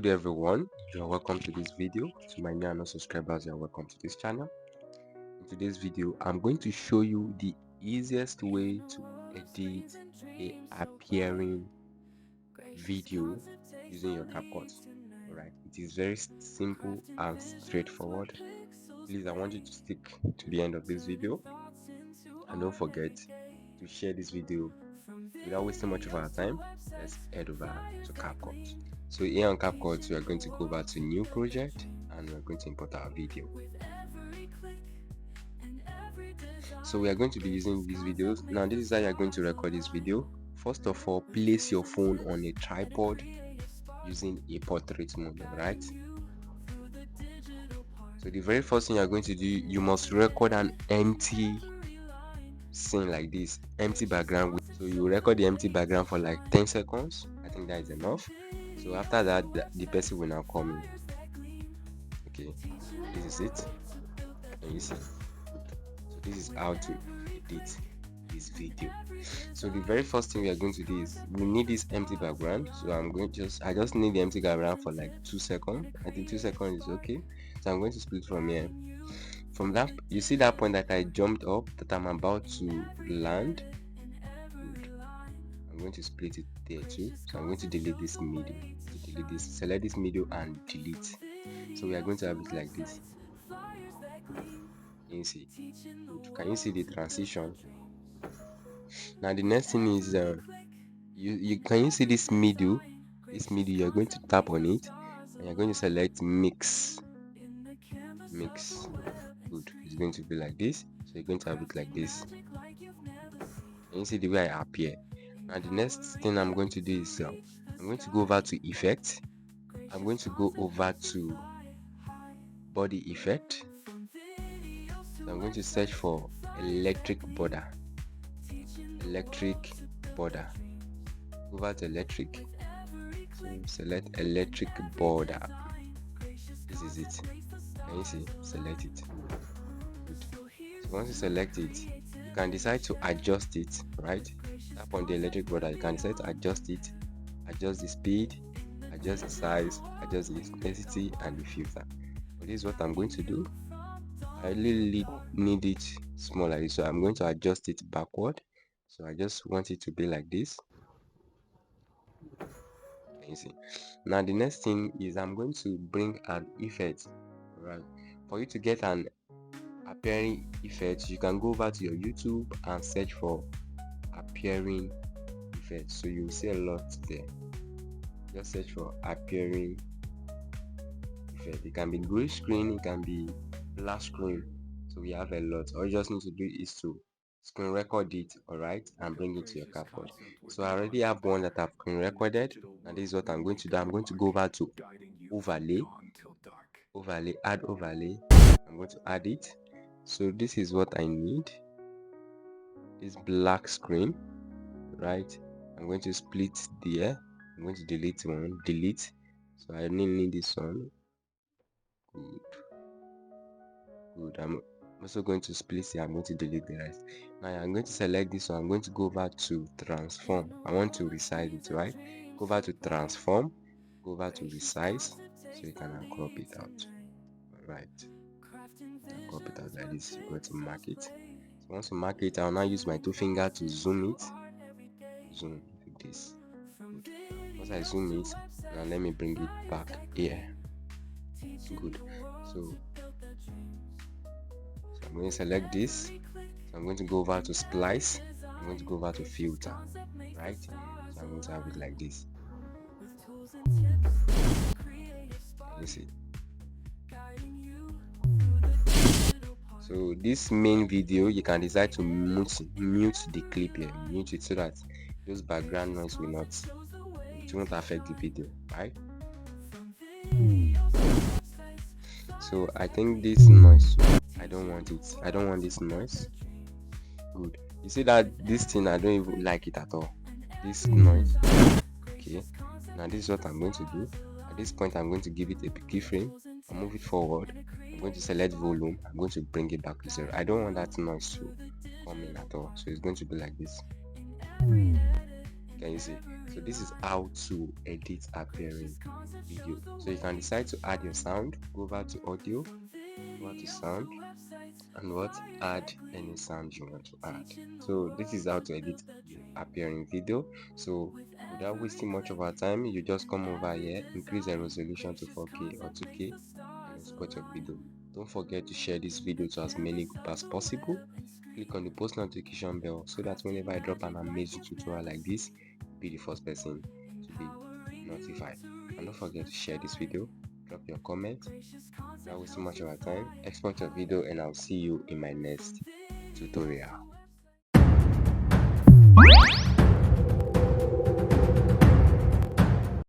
Good everyone, you are welcome to this video. To my new and non subscribers, you are welcome to this channel. In today's video, I'm going to show you the easiest way to edit a appearing video using your CapCut. Alright, it is very simple and straightforward. Please, I want you to stick to the end of this video, and don't forget to share this video. Without wasting much of our time, let's head over to CapCut. So here on CapCut, we are going to go back to new project and we're going to import our video. So we are going to be using these videos. Now this is how you are going to record this video. First of all, place your phone on a tripod using a portrait mode, right? So the very first thing you are going to do, you must record an empty scene like this, empty background. So you record the empty background for like 10 seconds. I think that is enough. So after that, the person will now come in. Okay, this is it. And you see, so this is how to edit this video. So the very first thing we are going to do is we need this empty background. So I just need the empty background for like 2 seconds. I think 2 seconds is okay. So I'm going to split from here. From that, you see that point that I jumped up, that I'm about to land. I'm going to split it there too. So I'm going to delete this middle. Delete this, select this middle and delete. So we are going to have it like this. Can you see? Can you see the transition? Now the next thing is can you see this middle? This middle, you're going to tap on it and you're going to select mix. Good. It's going to be like this. So you're going to have it like this. Can you see the way I appear? Now the next thing I'm going to do is I'm going to go over to effect. I'm going to go over to body effect. So I'm going to search for electric border. Over to electric. So select electric border. This is it. Can you see? Select it. Good. So once you select it, you can decide to adjust it, right? Tap on the electric border. You can decide to adjust it, adjust the speed, adjust the size, adjust the intensity and the filter. But this is what I'm going to do. I really need it smaller, so I'm going to adjust it backward. So I just want it to be like this. Can you see? Now the next thing is I'm going to bring an effect. Right, for you to get an appearing effect, you can go over to your YouTube and search for appearing effect. So you'll see a lot there. Just search for appearing effect. It can be green screen, it can be black screen. So we have a lot. All you just need to do is to screen record it, alright, and bring it to your CapCut. So I already have one that I've screen recorded, and this is what I'm going to do. I'm going to go over to overlay, add overlay. I'm going to add it. So this is what I need, this black screen, right? I'm going to split there. I'm going to delete one, delete. So I only need this one. Good. I'm also going to split here. I'm going to delete the rest. Now I'm going to select this one. I'm going to go over to transform. I want to resize it, right? Go over to transform, go over to resize, so you can crop it out. Alright, crop it out like this. You go to mark it. So once you mark it, I'll now use my 2 fingers to zoom it. Zoom like this. Good. Once I zoom it, now let me bring it back here. Good. So I'm going to select this. So I'm going to go over to splice. I'm going to go over to filter, right? So I'm going to have it like this. You see. So this main video, you can decide to mute the clip here, mute it so that those background noise will not affect the video, right? So I think this noise, I don't want it. I don't want this noise. Good. You see that this thing, I don't even like it at all. This noise. Okay. Now this is what I'm going to do. At this point, I'm going to give it a keyframe. I'll move it forward. I'm going to select volume. I'm going to bring it back to 0. I don't want that noise to come in at all. So it's going to be like this. Can you see? So this is how to edit appearing video. So you can decide to add your sound, go over to audio, go over to sound, and what, add any sound you want to add. So this is how to edit appearing video. So without wasting much of our time, you just come over here, increase the resolution to 4K or 2K, and export your video. Don't forget to share this video to as many groups as possible. Click on the post notification bell so that whenever I drop an amazing tutorial like this, you'll be the first person to be notified. And don't forget to share this video, drop your comment. Without wasting much of our time, export your video, and I'll see you in my next tutorial.